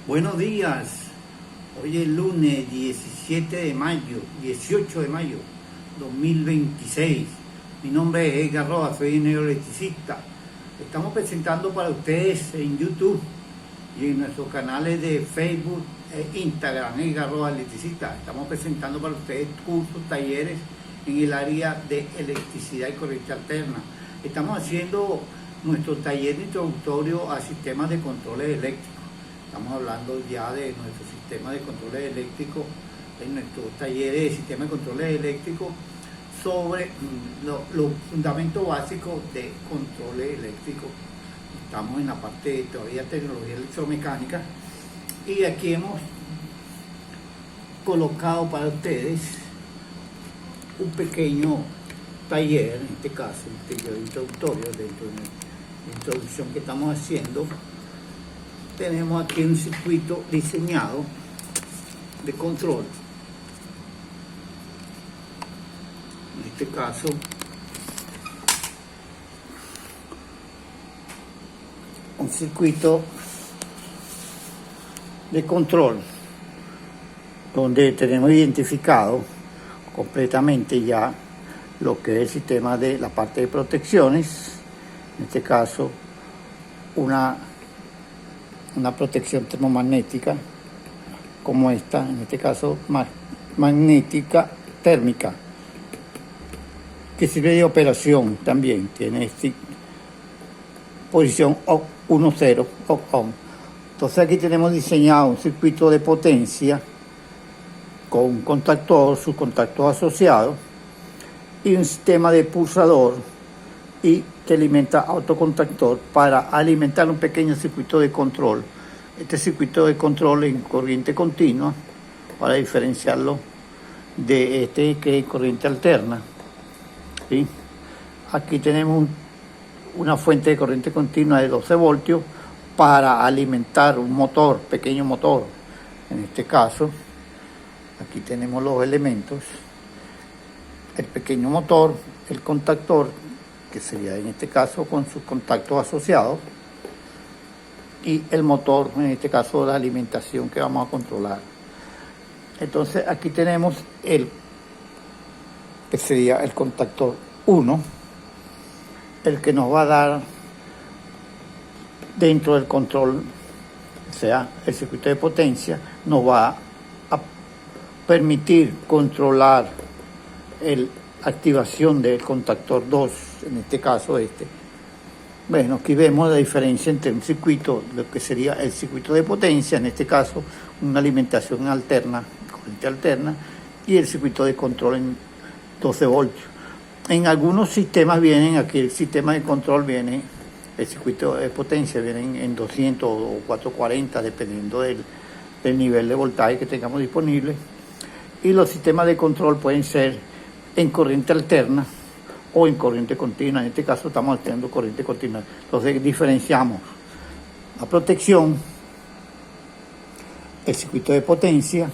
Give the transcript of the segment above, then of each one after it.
Buenos días. Hoy es lunes 17 de mayo, 18 de mayo 2026. Mi nombre es Edgar Rojas, soy ingeniero electricista. Estamos presentando para ustedes en YouTube y en nuestros canales de Facebook e Instagram, Edgar Rojas Electricista. Estamos presentando para ustedes cursos, talleres en el área de electricidad y corriente alterna. Estamos haciendo nuestro taller introductorio a sistemas de controles eléctricos. Estamos hablando ya de nuestro sistema de controles eléctricos, en nuestros talleres de sistema de controles eléctricos, sobre los fundamentos básicos de controles eléctricos. Estamos en la parte de teoría de tecnología electromecánica y aquí hemos colocado para ustedes un pequeño taller, en este caso un taller introductorio dentro de la introducción que estamos haciendo. Tenemos aquí un circuito diseñado de control. En este caso, un circuito de control donde tenemos identificado completamente ya lo que es el sistema de la parte de protecciones. En este caso, una protección termomagnética como esta, en este caso magnética térmica, que sirve de operación también. Tiene posición 1-0 on. Entonces aquí tenemos diseñado un circuito de potencia con un contactor, sus contactos asociados y un sistema de pulsador y que alimenta autocontactor para alimentar un pequeño circuito de control. Este circuito de control en corriente continua, para diferenciarlo de este que es corriente alterna. ¿Sí? Aquí tenemos una fuente de corriente continua de 12 voltios para alimentar un motor, pequeño motor. En este caso, aquí tenemos los elementos: el pequeño motor, el contactor, que sería en este caso con sus contactos asociados, y el motor, en este caso la alimentación que vamos a controlar. Entonces aquí tenemos que sería el contactor 1, el que nos va a dar dentro del control, o sea, el circuito de potencia, nos va a permitir controlar la activación del contactor 2, en este caso este. Bueno, aquí vemos la diferencia entre un circuito, lo que sería el circuito de potencia, en este caso una alimentación alterna, corriente alterna, y el circuito de control en 12 voltios. En algunos sistemas vienen, aquí el sistema de control viene, el circuito de potencia viene en 200 o 440, dependiendo del nivel de voltaje que tengamos disponible. Y los sistemas de control pueden ser en corriente alterna o en corriente continua. En este caso estamos teniendo corriente continua. Entonces diferenciamos la protección, el circuito de potencia,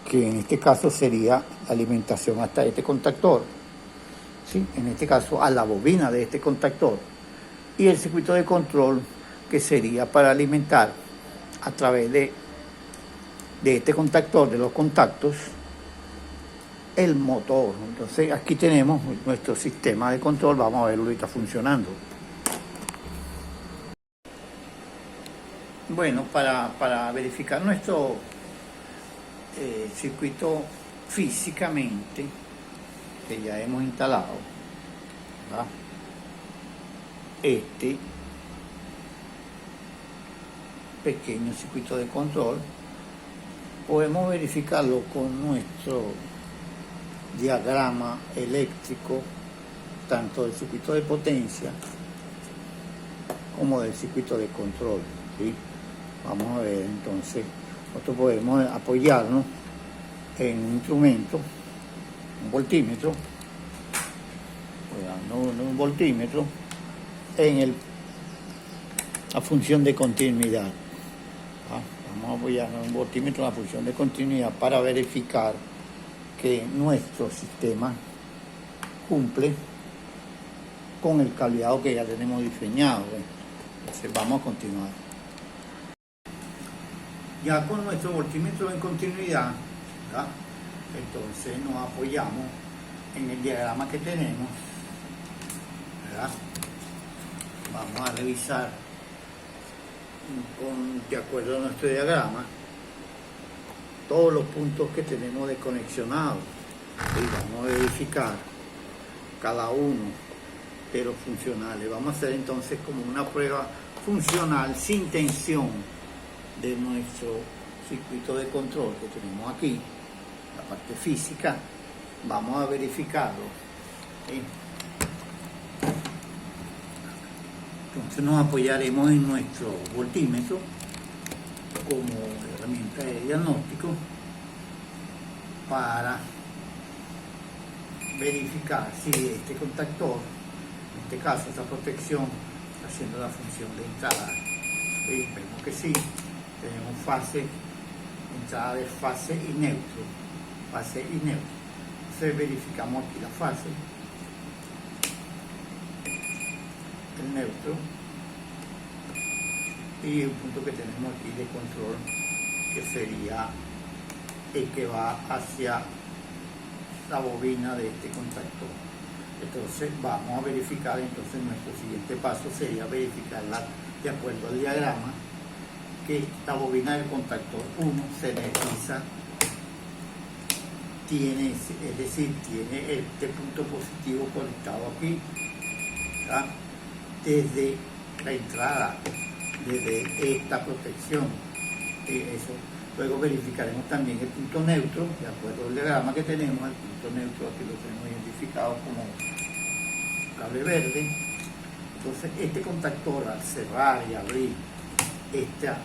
que en este caso sería la alimentación hasta este contactor, ¿sí? En este caso a la bobina de este contactor, y el circuito de control, que sería para alimentar a través de este contactor, de los contactos, el motor. Entonces aquí tenemos nuestro sistema de control. Vamos a verlo ahorita funcionando. Bueno, para verificar nuestro circuito físicamente, que ya hemos instalado, ¿verdad? Este pequeño circuito de control, podemos verificarlo con nuestro diagrama eléctrico, tanto del circuito de potencia como del circuito de control, ¿sí? Vamos a ver, entonces nosotros podemos apoyarnos en un instrumento, un voltímetro, un voltímetro, en la función de continuidad. Vamos a apoyarnos en un voltímetro en la función de continuidad para verificar que nuestro sistema cumple con el cableado que ya tenemos diseñado. Entonces vamos a continuar. Ya con nuestro voltímetro en continuidad, ¿verdad? Entonces nos apoyamos en el diagrama que tenemos, ¿verdad? Vamos a revisar de acuerdo a nuestro diagrama todos los puntos que tenemos desconexionados y vamos a verificar cada uno de los funcionales. Vamos a hacer entonces como una prueba funcional sin tensión de nuestro circuito de control que tenemos aquí, la parte física. Vamos a verificarlo, ¿sí? Entonces nos apoyaremos en nuestro voltímetro como herramienta de diagnóstico para verificar si este contactor, en este caso esta protección, está haciendo la función de entrada. Y vemos que sí, tenemos fase, entrada de fase y neutro, fase y neutro. Entonces verificamos aquí la fase, el neutro y el punto que tenemos aquí de control, que sería el que va hacia la bobina de este contactor. Entonces vamos a verificar, entonces nuestro siguiente paso sería verificarla de acuerdo al diagrama, que esta bobina del contactor 1 se energiza, tiene, es decir, tiene este punto positivo conectado aquí, ¿verdad? Desde la entrada, desde esta protección, eso. Luego verificaremos también el punto neutro, de acuerdo al diagrama que tenemos. El punto neutro aquí lo tenemos identificado como cable verde. Entonces este contactor, al cerrar y abrir esta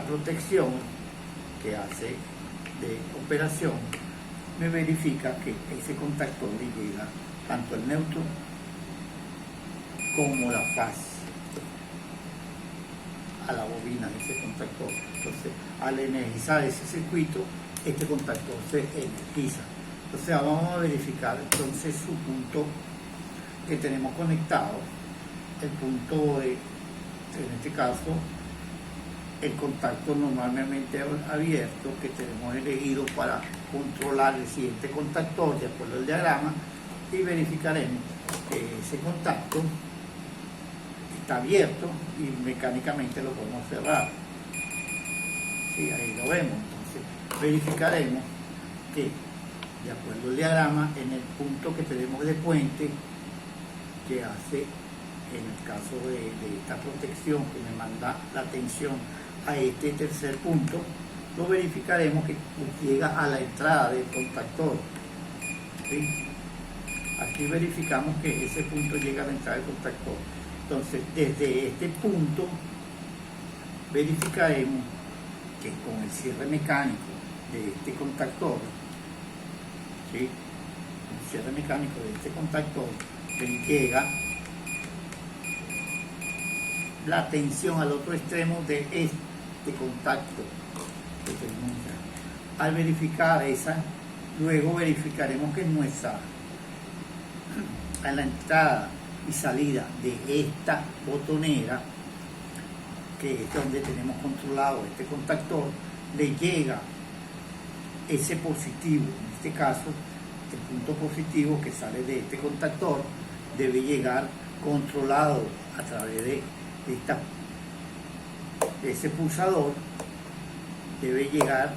protección que hace de operación, me verifica que ese contactor le llega tanto el neutro como la fase a la bobina de ese contactor. Entonces, al energizar ese circuito, este contactor se energiza. Entonces, vamos a verificar entonces su punto que tenemos conectado, el punto de, en este caso, el contacto normalmente abierto que tenemos elegido para controlar el siguiente contactor de acuerdo al diagrama, y verificaremos que ese contacto está abierto y mecánicamente lo podemos cerrar. Sí, ahí lo vemos. Entonces verificaremos que de acuerdo al diagrama, en el punto que tenemos de puente, que hace, en el caso de esta protección que me manda la tensión a este tercer punto, lo verificaremos que llega a la entrada del contactor, ¿sí? Aquí verificamos que ese punto llega a la entrada del contactor. Entonces, desde este punto verificaremos que con el cierre mecánico de este contactor, ¿sí? El cierre mecánico de este contactor, que llega la tensión al otro extremo de este contacto que tenemos acá. Al verificar esa, luego verificaremos que a la entrada y salida de esta botonera, que es donde tenemos controlado este contactor, le llega ese positivo. En este caso, el punto positivo que sale de este contactor debe llegar controlado a través de ese pulsador, debe llegar,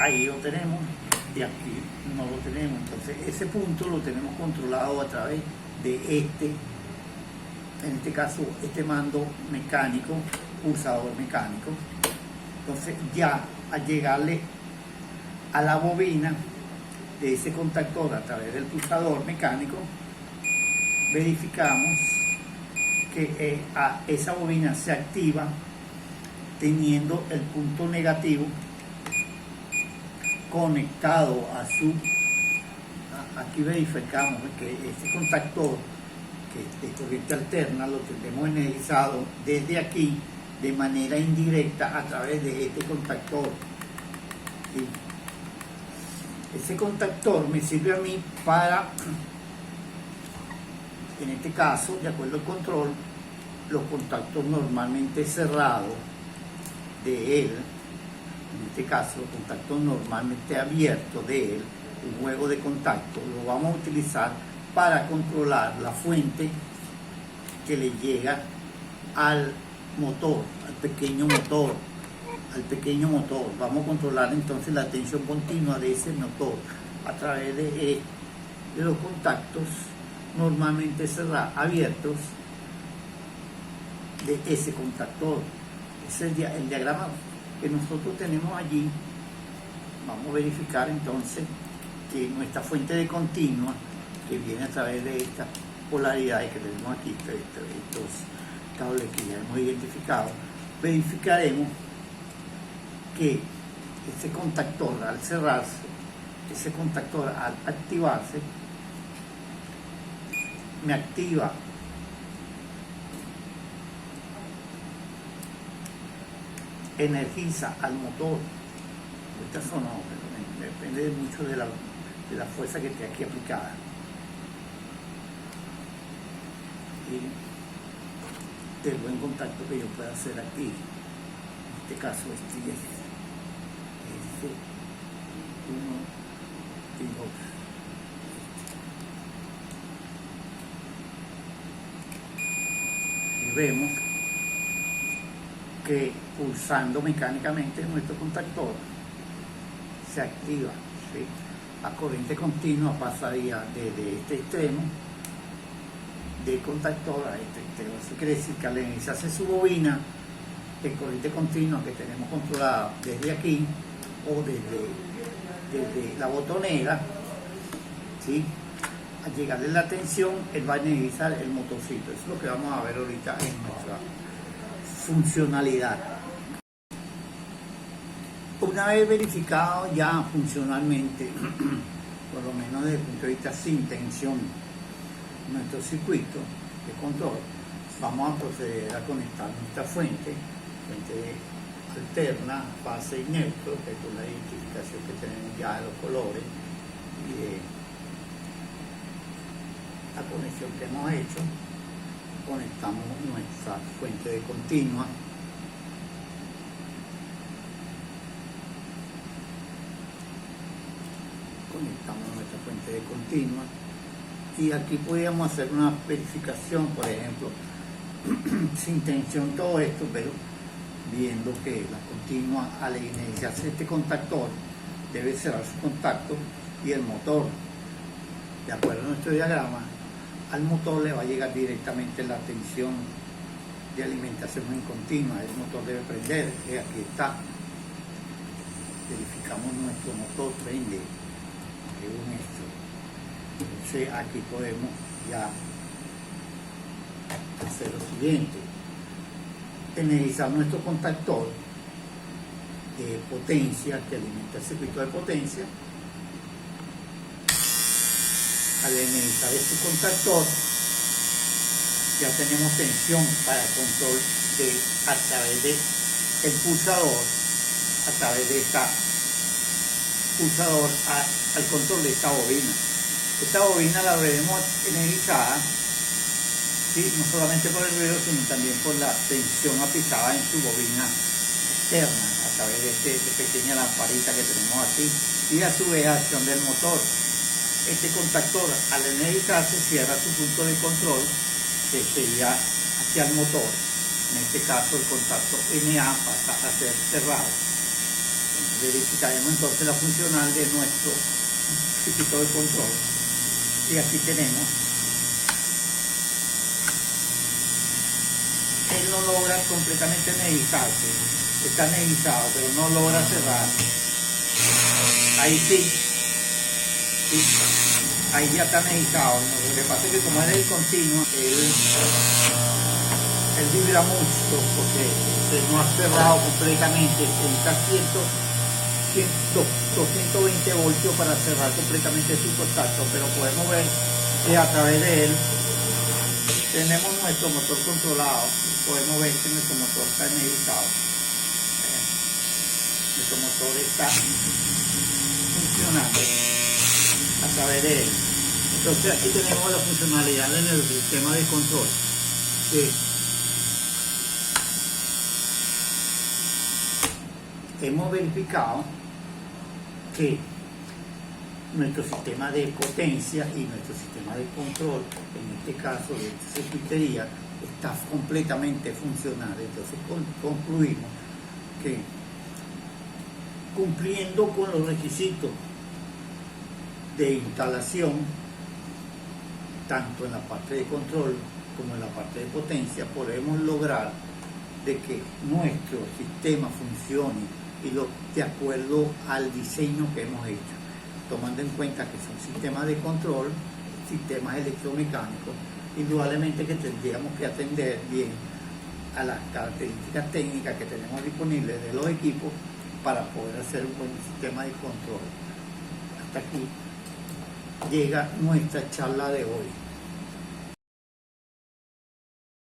ahí lo tenemos, y aquí no lo tenemos. Entonces ese punto lo tenemos controlado a través de en este caso, este mando mecánico, pulsador mecánico. Entonces ya al llegarle a la bobina de ese contactor a través del pulsador mecánico, verificamos que esa bobina se activa teniendo el punto negativo conectado a aquí verificamos que este contactor, que es de corriente alterna, lo tendremos energizado desde aquí de manera indirecta a través de este contactor, ¿sí? Ese contactor me sirve a mí para, en este caso, de acuerdo al control, los contactos normalmente cerrados de él, en este caso los contactos normalmente abiertos de él, un juego de contactos, lo vamos a utilizar para controlar la fuente que le llega al motor, al pequeño motor. Vamos a controlar entonces la tensión continua de ese motor a través de los contactos normalmente cerrados, abiertos de ese contactor. Ese es el diagrama que nosotros tenemos allí. Vamos a verificar entonces que nuestra fuente de continua, que viene a través de estas polaridades que tenemos aquí, estos cables que ya hemos identificado, verificaremos que ese contactor al cerrarse, ese contactor al activarse, me activa energiza al motor. Ahorita sonó, pero depende mucho de la fuerza que esté aquí aplicada. Y del buen contacto que yo pueda hacer aquí. En este caso, este es 1 y 2. Y vemos que pulsando mecánicamente nuestro contactor se activa, ¿sí? La corriente continua pasaría desde este extremo del contactor a este extremo. Eso quiere decir que al iniciarse su bobina de corriente continua que tenemos controlada desde aquí o desde la botonera, ¿sí? Al llegarle la tensión, él va a energizar el motorcito. Eso es lo que vamos a ver ahorita en nuestra funcionalidad. Una vez verificado ya funcionalmente, por lo menos desde el punto de vista sin tensión, nuestro circuito de control, vamos a proceder a conectar nuestra fuente alterna, fase y neutro, que es con la identificación que tenemos ya de los colores y de la conexión que hemos hecho. Conectamos nuestra fuente de continua, y aquí podríamos hacer una verificación, por ejemplo, sin tensión todo esto, pero viendo que la continua al iniciarse este contactor debe cerrar su contacto y el motor, de acuerdo a nuestro diagrama, al motor le va a llegar directamente la tensión de alimentación en continua. El motor debe prender, y aquí está. Verificamos nuestro motor prende, según esto. Entonces aquí podemos ya hacer lo siguiente: energizar nuestro contactor de potencia que alimenta el circuito de potencia. Al energizar este contactor ya tenemos tensión para el control a través del pulsador, a través de esta pulsador al control de esta bobina. Esta bobina la veremos energizada, ¿sí? No solamente por el ruido, sino también por la tensión aplicada en su bobina externa a través de esta pequeña lamparita que tenemos aquí, y a su vez acción del motor. Este contactor al energizarse cierra su punto de control, que sería hacia el motor. En este caso el contacto NA pasa a ser cerrado. Verificaremos entonces la funcional de nuestro circuito de control. Y aquí tenemos, él no logra completamente energizarse, está energizado, pero no logra cerrar. Ahí sí. Sí, ahí ya está energizado. Lo que pasa es que como es el continuo, él vibra mucho porque no ha cerrado completamente. Está 220 voltios para cerrar completamente su contacto, pero podemos ver que a través de él tenemos nuestro motor controlado. Podemos ver que nuestro motor está energizado. Nuestro motor está funcionando a través de él. Entonces aquí tenemos la funcionalidad en el sistema de control, que hemos verificado que nuestro sistema de potencia y nuestro sistema de control, en este caso de circuitería, está completamente funcional. Entonces concluimos que cumpliendo con los requisitos de instalación, tanto en la parte de control como en la parte de potencia, podemos lograr de que nuestro sistema funcione de acuerdo al diseño que hemos hecho, tomando en cuenta que son sistemas de control, sistemas electromecánicos, indudablemente que tendríamos que atender bien a las características técnicas que tenemos disponibles de los equipos para poder hacer un buen sistema de control. Hasta aquí llega nuestra charla de hoy.